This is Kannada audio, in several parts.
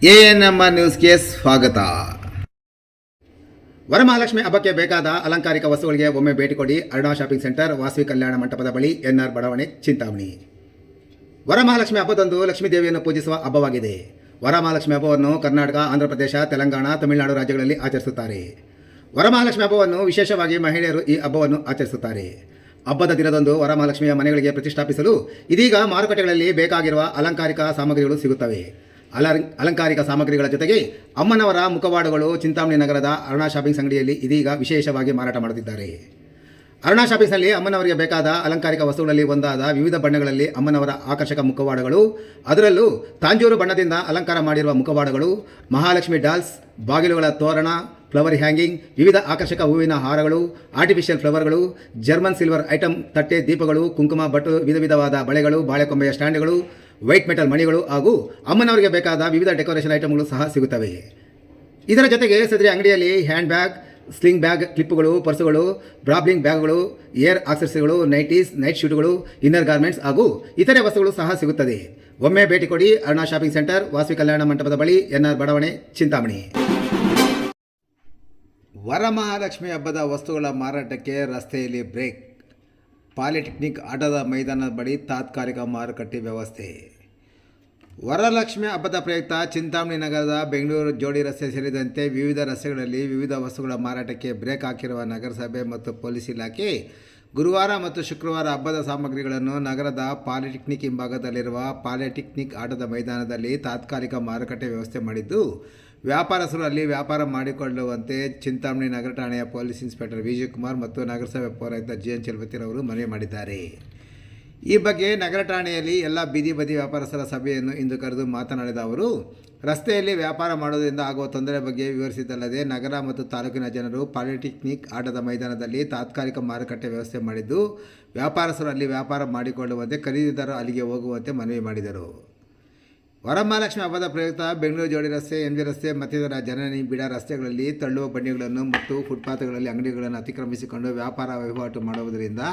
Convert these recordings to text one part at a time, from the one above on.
ಎಎನ್ಎಂಆರ್ ನ್ಯೂಸ್ಗೆ ಸ್ವಾಗತ. ವರಮಹಾಲಕ್ಷ್ಮಿ ಹಬ್ಬಕ್ಕೆ ಬೇಕಾದ ಅಲಂಕಾರಿಕ ವಸ್ತುಗಳಿಗೆ ಒಮ್ಮೆ ಭೇಟಿ ಕೊಡಿ. ಅರುಣಾ ಶಾಪಿಂಗ್ ಸೆಂಟರ್, ವಾಸವಿ ಕಲ್ಯಾಣ ಮಂಟಪದ ಬಳಿ, ಎನ್ಆರ್ ಬಡಾವಣೆ, ಚಿಂತಾಮಣಿ. ವರಮಹಾಲಕ್ಷ್ಮಿ ಹಬ್ಬದಂದು ಲಕ್ಷ್ಮೀ ದೇವಿಯನ್ನು ಪೂಜಿಸುವ ಹಬ್ಬವಾಗಿದೆ. ವರಮಹಾಲಕ್ಷ್ಮಿ ಹಬ್ಬವನ್ನು ಕರ್ನಾಟಕ, ಆಂಧ್ರಪ್ರದೇಶ, ತೆಲಂಗಾಣ, ತಮಿಳುನಾಡು ರಾಜ್ಯಗಳಲ್ಲಿ ಆಚರಿಸುತ್ತಾರೆ. ವರಮಹಾಲಕ್ಷ್ಮಿ ಹಬ್ಬವನ್ನು ವಿಶೇಷವಾಗಿ ಮಹಿಳೆಯರು ಈ ಹಬ್ಬವನ್ನು ಆಚರಿಸುತ್ತಾರೆ. ಹಬ್ಬದ ದಿನದಂದು ವರಮಹಾಲಕ್ಷ್ಮಿಯ ಮನೆಗಳಿಗೆ ಪ್ರತಿಷ್ಠಾಪಿಸಲು ಇದೀಗ ಮಾರುಕಟ್ಟೆಗಳಲ್ಲಿ ಬೇಕಾಗಿರುವ ಅಲಂಕಾರಿಕ ಸಾಮಗ್ರಿಗಳು ಸಿಗುತ್ತವೆ. ಅಲಂಕಾರಿಕ ಸಾಮಗ್ರಿಗಳ ಜೊತೆಗೆ ಅಮ್ಮನವರ ಮುಖವಾಡಗಳು ಚಿಂತಾಮಣಿ ನಗರದ ಅರುಣಾ ಶಾಪಿಂಗ್ಸ್ ಅಂಗಡಿಯಲ್ಲಿ ಇದೀಗ ವಿಶೇಷವಾಗಿ ಮಾರಾಟ ಮಾಡುತ್ತಿದ್ದಾರೆ. ಅರುಣಾ ಶಾಪಿಂಗ್ಸ್ನಲ್ಲಿ ಅಮ್ಮನವರಿಗೆ ಬೇಕಾದ ಅಲಂಕಾರಿಕ ವಸ್ತುಗಳಲ್ಲಿ ಒಂದಾದ ವಿವಿಧ ಬಣ್ಣಗಳಲ್ಲಿ ಅಮ್ಮನವರ ಆಕರ್ಷಕ ಮುಖವಾಡಗಳು, ಅದರಲ್ಲೂ ತಾಂಜೂರು ಬಣ್ಣದಿಂದ ಅಲಂಕಾರ ಮಾಡಿರುವ ಮುಖವಾಡಗಳು, ಮಹಾಲಕ್ಷ್ಮಿ ಡಾಲ್ಸ್, ಬಾಗಿಲುಗಳ ತೋರಣ, ಫ್ಲವರ್ ಹ್ಯಾಂಗಿಂಗ್, ವಿವಿಧ ಆಕರ್ಷಕ ಹೂವಿನ ಹಾರಗಳು, ಆರ್ಟಿಫಿಷಿಯಲ್ ಫ್ಲವರ್ಗಳು, ಜರ್ಮನ್ ಸಿಲ್ವರ್ ಐಟಮ್, ತಟ್ಟೆ, ದೀಪಗಳು, ಕುಂಕುಮ, ಬಟ್ಟು, ವಿಧ ವಿಧವಾದ ಬಳೆಗಳು, ಬಾಳೆಕೊಂಬೆಯ ಸ್ಟ್ಯಾಂಡ್ಗಳು, ವೈಟ್ ಮೆಟಲ್ ಮಣಿಗಳು ಹಾಗೂ ಅಮ್ಮನವರಿಗೆ ಬೇಕಾದ ವಿವಿಧ ಡೆಕೋರೇಷನ್ ಐಟಮ್ಗಳು ಸಹ ಸಿಗುತ್ತವೆ. ಇದರ ಜೊತೆಗೆ ಸದರಿ ಅಂಗಡಿಯಲ್ಲಿ ಹ್ಯಾಂಡ್ ಬ್ಯಾಗ್, ಸ್ಲಿಂಗ್ ಬ್ಯಾಗ್, ಕ್ಲಿಪ್ಪುಗಳು, ಪರ್ಸುಗಳು, ಬ್ರಾಬ್ಲಿಂಗ್ ಬ್ಯಾಗ್ಗಳು, ಏರ್ ಆಕ್ಸೆಸರಿಗಳು, ನೈಟೀಸ್, ನೈಟ್ ಶೂಟ್ಗಳು, ಇನ್ನರ್ ಗಾರ್ಮೆಂಟ್ಸ್ ಹಾಗೂ ಇತರೆ ವಸ್ತುಗಳು ಸಹ ಸಿಗುತ್ತದೆ. ಒಮ್ಮೆ ಭೇಟಿ ಕೊಡಿ. ಅರುಣಾ ಶಾಪಿಂಗ್ ಸೆಂಟರ್, ವಾಸವಿ ಕಲ್ಯಾಣ ಮಂಟಪದ ಬಳಿ, ಎನ್ಆರ್ ಬಡಾವಣೆ, ಚಿಂತಾಮಣಿ. ವರಮಹಾಲಕ್ಷ್ಮಿ ಹಬ್ಬದ ವಸ್ತುಗಳ ಮಾರಾಟಕ್ಕೆ ರಸ್ತೆಯಲ್ಲಿ ಬ್ರೇಕ್. ಪಾಲಿಟೆಕ್ನಿಕ್ ಆಟದ ಮೈದಾನದ ಬಳಿ ತಾತ್ಕಾಲಿಕ ಮಾರುಕಟ್ಟೆ ವ್ಯವಸ್ಥೆ. ವರಲಕ್ಷ್ಮಿ ಹಬ್ಬದ ಪ್ರಯುಕ್ತ ಚಿಂತಾಮಣಿ ನಗರದ ಬೆಂಗಳೂರು ಜೋಡಿ ರಸ್ತೆ ಸೇರಿದಂತೆ ವಿವಿಧ ರಸ್ತೆಗಳಲ್ಲಿ ವಿವಿಧ ವಸ್ತುಗಳ ಮಾರಾಟಕ್ಕೆ ಬ್ರೇಕ್ ಹಾಕಿರುವ ನಗರಸಭೆ ಮತ್ತು ಪೊಲೀಸ್ ಇಲಾಖೆ ಗುರುವಾರ ಮತ್ತು ಶುಕ್ರವಾರ ಹಬ್ಬದ ಸಾಮಗ್ರಿಗಳನ್ನು ನಗರದ ಪಾಲಿಟೆಕ್ನಿಕ್ ಹಿಂಭಾಗದಲ್ಲಿರುವ ಪಾಲಿಟೆಕ್ನಿಕ್ ಆಟದ ಮೈದಾನದಲ್ಲಿ ತಾತ್ಕಾಲಿಕ ಮಾರುಕಟ್ಟೆ ವ್ಯವಸ್ಥೆ ಮಾಡಿದ್ದು, ವ್ಯಾಪಾರಸ್ಥರು ಅಲ್ಲಿ ವ್ಯಾಪಾರ ಮಾಡಿಕೊಳ್ಳುವಂತೆ ಚಿಂತಾಮಣಿ ನಗರ ಠಾಣೆಯ ಪೊಲೀಸ್ ಇನ್ಸ್ಪೆಕ್ಟರ್ ವಿಜಯಕುಮಾರ್ ಮತ್ತು ನಗರಸಭೆ ಪೌರಾಯುಕ್ತ ಜಿಎನ್ ಚಲಪತಿರವರು ಮನವಿ ಮಾಡಿದ್ದಾರೆ. ಈ ಬಗ್ಗೆ ನಗರ ಠಾಣೆಯಲ್ಲಿ ಎಲ್ಲ ಬೀದಿ ಬದಿ ವ್ಯಾಪಾರಸ್ಥರ ಸಭೆಯನ್ನು ಇಂದು ಕರೆದು ಮಾತನಾಡಿದ ಅವರು, ರಸ್ತೆಯಲ್ಲಿ ವ್ಯಾಪಾರ ಮಾಡುವುದರಿಂದ ಆಗುವ ತೊಂದರೆ ಬಗ್ಗೆ ವಿವರಿಸಿದ್ದಲ್ಲದೆ ನಗರ ಮತ್ತು ತಾಲೂಕಿನ ಜನರು ಪಾಲಿಟೆಕ್ನಿಕ್ ಆಟದ ಮೈದಾನದಲ್ಲಿ ತಾತ್ಕಾಲಿಕ ಮಾರುಕಟ್ಟೆ ವ್ಯವಸ್ಥೆ ಮಾಡಿದ್ದು, ವ್ಯಾಪಾರಸ್ಥರು ಅಲ್ಲಿ ವ್ಯಾಪಾರ ಮಾಡಿಕೊಳ್ಳುವಂತೆ, ಖರೀದಿದಾರರು ಅಲ್ಲಿಗೆ ಹೋಗುವಂತೆ ಮನವಿ ಮಾಡಿದರು. ವರಮಹಾಲಕ್ಷ್ಮಿ ಹಬ್ಬದ ಪ್ರಯುಕ್ತ ಬೆಂಗಳೂರು ಜೋಡಿ ರಸ್ತೆ, ಎಂಜಿ ರಸ್ತೆ ಮತ್ತಿತರ ಜನನಿಬಿಡ ರಸ್ತೆಗಳಲ್ಲಿ ತಳ್ಳುವ ಬಂಡಿಗಳನ್ನು ಮತ್ತು ಫುಟ್ಪಾತ್ಗಳಲ್ಲಿ ಅಂಗಡಿಗಳನ್ನು ಅತಿಕ್ರಮಿಸಿಕೊಂಡು ವ್ಯಾಪಾರ ವಹಿವಾಟು ಮಾಡುವುದರಿಂದ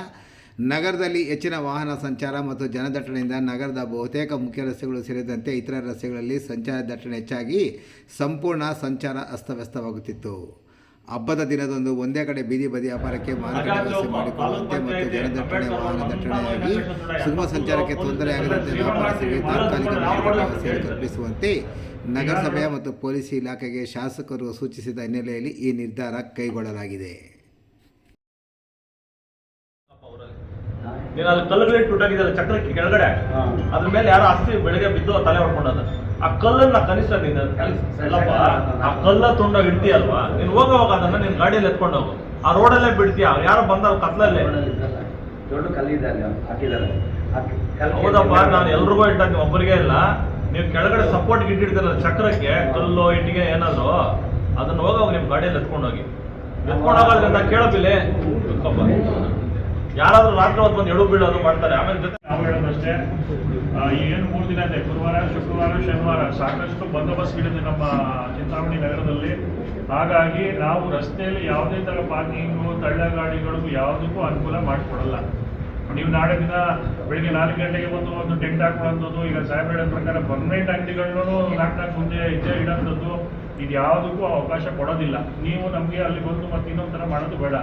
ನಗರದಲ್ಲಿ ಹೆಚ್ಚಿನ ವಾಹನ ಸಂಚಾರ ಮತ್ತು ಜನದಟ್ಟಣೆಯಿಂದ ನಗರದ ಬಹುತೇಕ ಮುಖ್ಯ ರಸ್ತೆಗಳು ಸೇರಿದಂತೆ ಇತರ ರಸ್ತೆಗಳಲ್ಲಿ ಸಂಚಾರ ದಟ್ಟಣೆ ಹೆಚ್ಚಾಗಿ ಸಂಪೂರ್ಣ ಸಂಚಾರ ಅಸ್ತವ್ಯಸ್ತವಾಗುತ್ತಿತ್ತು. ಹಬ್ಬದ ದಿನದಂದು ಒಂದೇ ಕಡೆ ಬೀದಿ ಬದಿ ವ್ಯಾಪಾರಕ್ಕೆ ಮಾರುಕಟ್ಟೆ ವ್ಯವಸ್ಥೆ ಮಾಡಿಕೊಳ್ಳುವಂತೆ ಮತ್ತು ಜನದಟ್ಟಣೆ, ವಾಹನ ದಟ್ಟಣೆಯಾಗಿ ಸುಗಮ ಸಂಚಾರಕ್ಕೆ ತೊಂದರೆಯಾಗದಂತೆ ವ್ಯಾಪಾರಸ್ಥರಿಗೆ ತಾತ್ಕಾಲಿಕ ಮಾರುಕಟ್ಟೆ ವ್ಯವಸ್ಥೆಯನ್ನು ಕಲ್ಪಿಸುವಂತೆ ನಗರಸಭೆ ಮತ್ತು ಪೊಲೀಸ್ ಇಲಾಖೆಗೆ ಶಾಸಕರು ಸೂಚಿಸಿದ ಹಿನ್ನೆಲೆಯಲ್ಲಿ ಈ ನಿರ್ಧಾರ ಕೈಗೊಳ್ಳಲಾಗಿದೆ. ನೀನು ಅಲ್ಲಿ ಕಲ್ಲುಗಳೇ ಟೂಟಾಗಿದ್ದಲ್ಲ ಚಕ್ರಕ್ಕೆ ಕೆಳಗಡೆ, ಅದ್ರ ಮೇಲೆ ಯಾರೋ ಅಸ್ತಿ ಬೆಳಗ್ಗೆ ಬಿದ್ದು ತಲೆ ಹೊಡ್ಕೊಂಡದ. ಆ ಕಲ್ಲನ್ನ ಕನಿಷ್ಠ ನೀನು ಅಲ್ಲಪ್ಪ, ಆ ಕಲ್ಲ ತುಂಡಾಗಿ ಇಡ್ತೀಯಲ್ವಾ, ನೀನು ಹೋಗೋವಾಗ ಅದನ್ನ ನಿನ್ ಗಾಡಿಯಲ್ಲಿ ಎತ್ಕೊಂಡು ಹೋಗು. ಆ ರೋಡಲ್ಲೇ ಬಿಡ್ತೀಯ, ಯಾರು ಬಂದ ಕತ್ಲಲ್ಲೇ ದೊಡ್ಡ ಕಲ್ಲಿದ್ದಾರೆ ಹಾಕಿದ್ದಾರೆ. ಹೌದಪ್ಪ, ನಾನು ಎಲ್ರಿಗೂ ಇಟ್ಟಾಗ ಒಬ್ಬರಿಗೆ ಇಲ್ಲ. ನೀವು ಕೆಳಗಡೆ ಸಪೋರ್ಟ್ ಇಟ್ಟಿರ್ತೀರಲ್ಲ ಚಕ್ರಕ್ಕೆ, ಕಲ್ಲು ಇಟ್ಟಿಗೆ ಏನಾದ್ರು, ಅದನ್ನ ಹೋಗೋವಾಗ ನಿಮ್ ಗಾಡಿಯಲ್ಲಿ ಎತ್ಕೊಂಡೋಗಿ. ಎತ್ಕೊಂಡೋಗೋದ್ರಿಂದ ಕೇಳೋದಿಲ್ಲ ಯಾರಾದ್ರೂ ರಾತ್ರಿ ಹೊತ್ತು ಬಂದು ಎಡು ಬೀಳೋದು ಮಾಡ್ತಾರೆ. ಆಮೇಲೆ ಜೊತೆ ನಾವು ಹೇಳೋದಷ್ಟೇ, ಏನು 3 ದಿನ ಇದೆ, ಗುರುವಾರ, ಶುಕ್ರವಾರ, ಶನಿವಾರ ಸಾಕಷ್ಟು ಬಂದೋಬಸ್ತ್ಗಳಿದೆ ನಮ್ಮ ಚಿಂತಾಮಣಿ ನಗರದಲ್ಲಿ. ಹಾಗಾಗಿ ನಾವು ರಸ್ತೆಯಲ್ಲಿ ಯಾವುದೇ ಥರ ಪಾರ್ಕಿಂಗು, ತಳ್ಳ ಗಾಡಿಗಳಿಗೂ ಯಾವುದಕ್ಕೂ ಅನುಕೂಲ ಮಾಡಿಕೊಡಲ್ಲ. ನೀವು ನಾಳೆ ದಿನ ಬೆಳಿಗ್ಗೆ 4 ಗಂಟೆಗೆ ಬಂದು ಒಂದು ಟೆಂಟ್ ಹಾಕೊಳ್ಳೋಂಥದ್ದು, ಈಗ ಸಾಹೇಬ್ ಹೇಳೋ ಪ್ರಕಾರ ಪರ್ಮನೆಂಟ್ ಅಂಗಡಿಗಳನ್ನೂ 4 ಮುಂದೆ ಇದ್ದೇ ಇಡೋಂಥದ್ದು, ಇದು ಯಾವುದಕ್ಕೂ ಅವಕಾಶ ಕೊಡೋದಿಲ್ಲ. ನೀವು ನಮಗೆ ಅಲ್ಲಿ ಬಂದು ಮತ್ತೆ ಇನ್ನೊಂದು ಥರ ಮಾಡೋದು ಬೇಡ.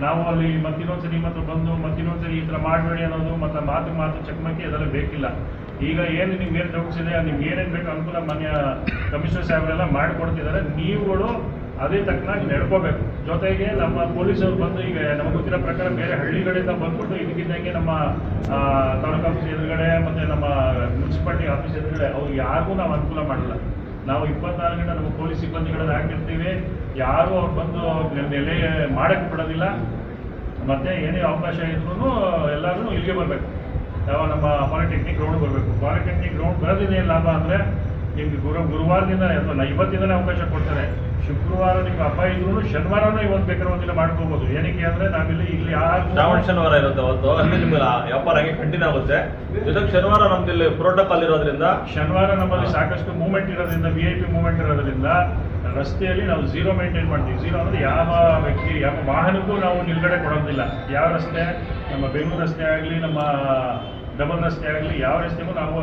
ನಾವು ಅಲ್ಲಿ ಮತ್ತಿನ್ನೊಂದ್ಸರಿ ನಿಮ್ಮ ಹತ್ರ ಬಂದು ಮತ್ತಿನ್ನೊಂದ್ಸರಿ ಈ ಥರ ಮಾಡಬೇಡಿ ಅನ್ನೋದು ಮತ್ತು ಮಾತು ಚಕಮಕಿ ಅದೆಲ್ಲ ಬೇಕಿಲ್ಲ. ಈಗ ಏನು ನಿಮ್ಗೆ ಏನು ಡೌಟ್ಸ್ ಇದೆ, ನಿಮ್ಗೆ ಏನೇನು ಬೇಕು ಅನುಕೂಲ ಮಾನ್ಯ ಕಮಿಷನರ್ ಸಾಹೇಬರೆಲ್ಲ ಮಾಡಿಕೊಡ್ತಿದ್ದಾರೆ. ನೀವುಗಳು ಅದೇ ತಕ್ಕನಾಗಿ ನಡ್ಕೋಬೇಕು. ಜೊತೆಗೆ ನಮ್ಮ ಪೊಲೀಸರು ಬಂದು, ಈಗ ನಮಗೆ ಗೊತ್ತಿರೋ ಪ್ರಕಾರ ಬೇರೆ ಹಳ್ಳಿಗಳಿಂದ ಬಂದ್ಬಿಟ್ಟು ಇದಕ್ಕಿದ್ದಂಗೆ ನಮ್ಮ ತಾಲೂಕು ಆಫೀಸ್ ಎದುರುಗಡೆ ಮತ್ತು ನಮ್ಮ ಮುನ್ಸಿಪಾಲಿಟಿ ಆಫೀಸ್ ಎದುರುಗಡೆ ಅವ್ರಿಗೆ ಯಾರಿಗೂ ನಾವು ಅನುಕೂಲ ಮಾಡಲ್ಲ. ನಾವು 24 ಗಂಟೆ ನಮ್ಮ ಪೊಲೀಸ್ ಸಿಬ್ಬಂದಿಗಳನ್ನು ಹಾಕಿರ್ತೀವಿ. ಯಾರು ಅವ್ರು ಬಂದು ನೆಲೆ ಮಾಡಕ್ಕೆ ಬಿಡೋದಿಲ್ಲ. ಮತ್ತು ಏನೇ ಅವಕಾಶ ಇದ್ರೂ ಎಲ್ಲರೂ ಇಲ್ಲಿಗೆ ಬರಬೇಕು. ಯಾವ ನಮ್ಮ ಪಾಲಿಟೆಕ್ನಿಕ್ ಗ್ರೌಂಡ್ ಬರಬೇಕು. ಪಾಲಿಟೆಕ್ನಿಕ್ ಗ್ರೌಂಡ್ ಬರೋದಿಲ್ಲ ಏನು ಲಾಭ ಅಂದರೆ, ನಿಮ್ಗೆ ಇವತ್ತಿಂದನೇ ಇವತ್ತಿಂದನೇ ಅವಕಾಶ ಕೊಡ್ತಾರೆ. ಶುಕ್ರವಾರ ನಿಮ್ಗೆ ಹಬ್ಬ ಇದ್ರೂ ಶನಿವಾರನೂ ಇವತ್ತು ಬೇಕಾದ್ರೆ ಒಂದಿನ ಮಾಡ್ಕೋಬಹುದು. ಏನಕ್ಕೆ ಅಂದರೆ ಇಲ್ಲಿ ಯಾರು ಶ್ರಾವಣ ಶನಿವಾರ ಇರುತ್ತೆ ಅವತ್ತು, ಅಲ್ಲಿ ನಿಮ್ಗೆ ವ್ಯಾಪಾರ ಹಂಗೆ ಕಂಟಿನ್ಯೂ ಆಗುತ್ತೆ. ಜೊತೆಗೆ ಶನಿವಾರ ನಮ್ದು ಇಲ್ಲಿ ಪ್ರೋಟೋಕಾಲ್ ಇರೋದ್ರಿಂದ, ಶನಿವಾರ ನಮ್ಮಲ್ಲಿ ಸಾಕಷ್ಟು ಮೂವ್ಮೆಂಟ್ ಇರೋದ್ರಿಂದ, VIP ಮೂವ್ಮೆಂಟ್ ಇರೋದ್ರಿಂದ ರಸ್ತೆಯಲ್ಲಿ ನಾವು 0 ಮೇಂಟೈನ್ ಮಾಡ್ತೀವಿ. 0 ಅಂದರೆ ಯಾವ ವ್ಯಕ್ತಿ, ಯಾವ ವಾಹನಕ್ಕೂ ನಾವು ನಿಲ್ಗಡೆ ಕೊಡೋದಿಲ್ಲ. ಯಾವ ರಸ್ತೆ, ನಮ್ಮ ಬೆಂಗಳೂರು ರಸ್ತೆ ಆಗಲಿ, ನಮ್ಮ ಡಬಲ್ ರಸ್ತೆ ಆಗಲಿ ಯಾವ ರಸ್ತೆಗೂ ನಾವು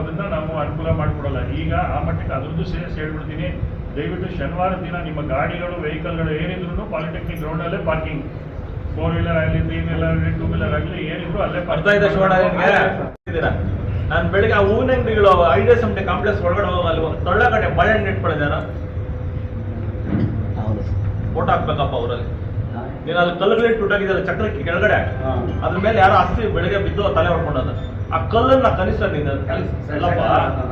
ಅನುಕೂಲ ಮಾಡಿಕೊಡಲ್ಲ. ಈಗ ಆ ಮಟ್ಟಕ್ಕೆ ಅದ್ರದ್ದು ಹೇಳ್ಬಿಡ್ತೀನಿ, ದಯವಿಟ್ಟು ಶನಿವಾರ ದಿನ ನಿಮ್ಮ ಗಾಡಿಗಳು ವೆಹಿಕಲ್ಗಳು ಏನಿದ್ರು ಪಾಲಿಟೆಕ್ನಿಕ್ ಗ್ರೌಂಡಲ್ಲೇ ಪಾರ್ಕಿಂಗ್, 4 ವೀಲರ್ ಆಗಲಿ 3 ವೀಲರ್ ಆಗಲಿ 2 ವೀಲರ್ ಆಗಲಿ ಏನಿದ್ರು ಅಲ್ಲೇ ಅರ್ಥ ಇದೆ ಶಿವಣ್ಣ ನಿನ್ಗೆ? ನಾನು ಬೆಳಿಗ್ಗೆ ಆ ಹೂವಿನ ಅಂಗಡಿಗಳು IDSMT ಕಾಂಪ್ಲೆಕ್ಸ್ ಒಳಗಡೆ ಹೋಗಲ್ಲ, ತಳ್ಳಗಡೆ ಬಾಳೆಹಣ್ಣು ಇಟ್ಕೊಂಡಿದ್ದಾರ, ಫೋಟೋ ಹಾಕ್ಬೇಕಪ್ಪ ಅವರಲ್ಲಿ. ನೀನು ಅಲ್ಲಿ ಕಲ್ಲುಗಳು ಟುಟಾಗಿದ್ದಲ್ಲ ಚಕ್ರಕ್ಕೆ ಕೆಳಗಡೆ, ಅದ್ರ ಮೇಲೆ ಯಾರೋ ಅಸ್ಥಿ ಬೆಳಿಗ್ಗೆ ಬಿದ್ದು ತಲೆ ಹೊಡ್ಕೊಂಡದ. ಆ ಕಲ್ಲನ್ನ ಕನಿಷ್ಠ ನೀನು ಅಲ್ಲಪ್ಪ,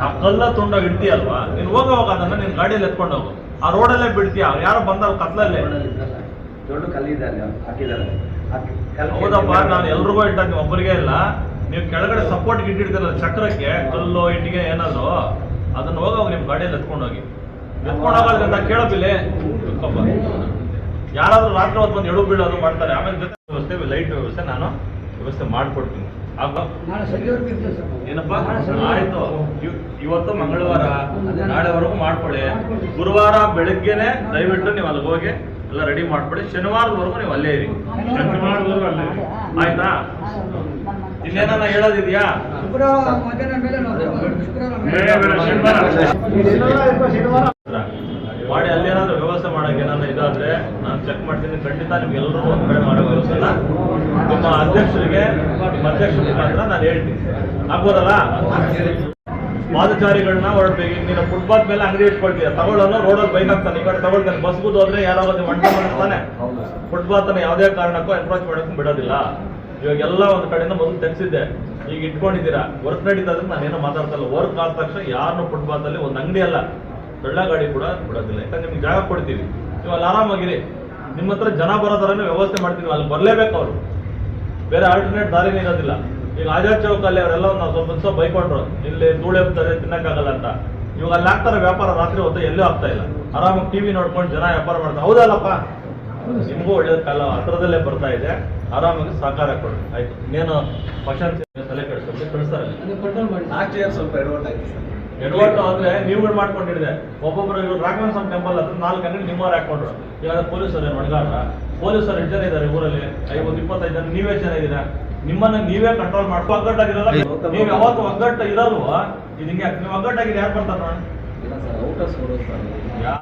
ಆ ಕಲ್ಲ ತುಂಡಾಗಿ ಇಡ್ತೀಯಲ್ವಾ, ನೀನು ಹೋಗೋವಾಗ ಅದನ್ನ ನಿನ್ ಗಾಡಿಯಲ್ಲಿ ಎತ್ಕೊಂಡು ಹೋಗು. ಆ ರೋಡಲ್ಲೇ ಬಿಡ್ತೀಯ, ಯಾರೋ ಬಂದವ್ರು ಕತ್ಲಲ್ಲಿ. ದೊಡ್ಡ ಕಲ್ಲಿದೆ ಅಲ್ಲಿ ಹಾಕಿದ್ದಾರೆ. ಹೌದಪ್ಪ, ನಾನು ಎಲ್ರಿಗೂ ಇಟ್ಟ, ನೀವು ಒಬ್ಬರಿಗೆ ಇಲ್ಲ. ನೀವು ಕೆಳಗಡೆ ಸಪೋರ್ಟ್ ಇಟ್ಟಿರ್ತೀರಲ್ಲ ಚಕ್ರಕ್ಕೆ, ಕಲ್ಲು ಇಟ್ಟಿಗೆ ಏನಾದ್ರು, ಅದನ್ನ ಹೋಗೋವಾಗ ನಿಮ್ ಗಾಡಿಯಲ್ಲಿ ಎತ್ಕೊಂಡು ಹೋಗಿ. ಎತ್ಕೊಂಡು ಹೋಗೋದ್ರಿಂದ ಕೇಳೋದಿಲ್ಲ. ಯಾರಾದ್ರೂ ರಾತ್ರಿ ಹೊತ್ತು ಬಂದು ಎಳು ಬೀಳೋದು ಮಾಡ್ತಾರೆ. ಆಮೇಲೆ ಜೊತೆ ವ್ಯವಸ್ಥೆ, ಲೈಟ್ ವ್ಯವಸ್ಥೆ ನಾನು ವ್ಯವಸ್ಥೆ ಮಾಡ್ಕೊಡ್ತೀನಿ. ಏನಪ್ಪಾ ಆಯ್ತು, ಇವತ್ತು ಮಂಗಳವಾರ, ನಾಳೆವರೆಗೂ ಮಾಡ್ಕೊಳ್ಳಿ. ಗುರುವಾರ ಬೆಳಗ್ಗೆನೆ ದಯವಿಟ್ಟು ನೀವು ಅಲ್ಲಿಗೆ ಹೋಗಿ ಎಲ್ಲ ರೆಡಿ ಮಾಡ್ಕೊಳ್ಳಿ. ಶನಿವಾರದವರೆಗೂ ನೀವು ಅಲ್ಲೇ ಇರಿ. ಶನಿವಾರದವರೆಗೂ ಅಲ್ಲೇ ಆಯ್ತಾ? ಇನ್ನೇನ ಹೇಳೋದಿದ್ಯಾ? ಮಾಡಿ ಅಲ್ಲೇನಾದ್ರೂ ವ್ಯವಸ್ಥೆ ಮಾಡಕ್ಕೆ ಏನಾದ್ರು ಇದಾದ್ರೆ ನಾನು ಚೆಕ್ ಮಾಡ್ತೀನಿ. ಖಂಡಿತ ನಿಮ್ಗೆಲ್ಲರೂ ಒಂದ್ ಕಡೆ ಮಾಡೋ ವ್ಯವಸ್ಥೆನ ನಿಮ್ಮ ಅಧ್ಯಕ್ಷರಿಗೆ, ನಿಮ್ಮ ಅಧ್ಯಕ್ಷರ ಮುಖಾಂತರ ನಾನು ಹೇಳ್ತೀನಿ. ಆಗ್ಬೋದಲ್ಲ? ಪಾದಚಾರಿಗಳನ್ನ ಹೊರಡ್ಬೇಕು. ನೀನು ಫುಟ್ಪಾತ್ ಮೇಲೆ ಅಂಗಡಿ ಇಟ್ಕೊಳ್ತೀಯ, ತಗೊಳ್ಳೋನು ರೋಡಲ್ಲಿ ಬೈಕ್ ಹಾಕ್ತಾನೆ, ಈ ಕಡೆ ತಗೊಳ್ತಾನೆ. ಬಸ್ಗೂ ಹೋದ್ರೆ ಯಾರಾவது ಮಂಟ ಮಾಡ್ತಾನೆ. ಫುಟ್ಪಾತ್ ಅನ್ನ ಯಾವುದೇ ಕಾರಣಕ್ಕೂ ಎನ್ಕ್ರೋಚ್ ಮಾಡಕ್ಕೂ ಬಿಡೋದಿಲ್ಲ. ಇವಾಗೆಲ್ಲ ಒಂದು ಕಡೆಯಿಂದ ಮೊದಲು ತೆಗ್ಸಿದ್ದೆ, ಈಗ ಇಟ್ಕೊಂಡಿದ್ದೀರಾ. ವರ್ಕ್ ನಡೀತಾ ಇದ್ರೆ ನಾನೇನೋ ಮಾತಾಡ್ತಲ್ಲ. ವರ್ಕ್ ಆದ ತಕ್ಷಣ ಯಾರನ್ನು ಫುಟ್ಪಾತ್ ಅಲ್ಲಿ ಒಂದು ಅಂಗಡಿ ಅಲ್ಲ, ದೊಡ್ಡ ಗಾಡಿ ಕೂಡ ಬಿಡೋದಿಲ್ಲ. ಯಾಕಂದ್ರೆ ನಿಮ್ಗೆ ಜಾಗ ಕೊಡ್ತೀವಿ, ನೀವು ಅಲ್ಲಿ ಆರಾಮಾಗಿರಿ. ನಿಮ್ಮ ಹತ್ರ ಜನ ಬರೋ ಥರನೇ ವ್ಯವಸ್ಥೆ ಮಾಡ್ತೀವಿ. ಅಲ್ಲಿ ಬರಲೇಬೇಕು ಅವರು, ಬೇರೆ ಆಲ್ಟರ್ನೇಟ್ ದಾರಿನೇ ಇರೋದಿಲ್ಲ. ಈಗ ಆಜಾದ್ ಚೌಕಲ್ಲಿ ಅವರೆಲ್ಲ ನಾವು ಸ್ವಲ್ಪ ದಿವಸ ಬೈಕೊಂಡ್ರು, ಇಲ್ಲಿ ಧೂಳು ಎಬ್ತಾರೆ, ತಿನ್ನಕ್ಕಾಗಲ್ಲ ಅಂತ. ಇವಾಗ ಅಲ್ಲಿ ಆಗ್ತಾರೆ ವ್ಯಾಪಾರ, ರಾತ್ರಿ ಹೊತ್ತು ಎಲ್ಲೂ ಆಗ್ತಾ ಇಲ್ಲ. ಆರಾಮಾಗಿ TV ನೋಡ್ಕೊಂಡು ಜನ ವ್ಯಾಪಾರ ಮಾಡ್ತಾರೆ. ಹೌದಲ್ಲಪ್ಪ? ನಿಮಗೂ ಒಳ್ಳೇದು ಕಾಲ ಹತ್ರದಲ್ಲೇ ಬರ್ತಾ ಇದೆ. ಆರಾಮಾಗಿ ಸಹಕಾರ ಕೊಡಿ. ಆಯ್ತು, ಇನ್ನೇನು ಫಂಕ್ಷನ್ ತಲೆ ಕೆಡಿಸ್ಕೊಂಡು ಕಳಿಸ್ತಾರೆ. ಸ್ವಲ್ಪ ಎಡವಟ್ಟು ಅಂದ್ರೆ ನೀವುಗಳು ಮಾಡ್ಕೊಂಡಿದೆ. ಒಬ್ಬೊಬ್ರು ಇವ್ರು ರಾಘವೇಂದ್ರ ಸ್ವಾಮಿ ಟೆಂಪಲ್ ಹತ್ರ 4 ಅಂಗಡಿ ನಿಮ್ಮವ್ರು ಹಾಕೊಂಡ್ರು. ಇವಾಗ ಪೊಲೀಸರು ಮಣಗಾರ, ಪೊಲೀಸರು 8 ಜನ ಇದ್ದಾರೆ ಊರಲ್ಲಿ, 25 ಜನ ನೀವೇ ಜನ ಇದ್ದೀರಾ. ನಿಮ್ಮನ್ನ ನೀವೇ ಕಂಟ್ರೋಲ್ ಮಾಡ್ಕೊ. ಒಗ್ಗಟ್ಟಾಗಿರಲ್ಲ ನೀವು, ಯಾವತ್ತು ಒಗ್ಗಟ್ಟು ಇರಲ್ವಾ? ಇದು ಹಿಂಗೆ ನೀವು ಒಗ್ಗಟ್ಟಾಗಿದೆ ಯಾರು ಬರ್ತಾರ?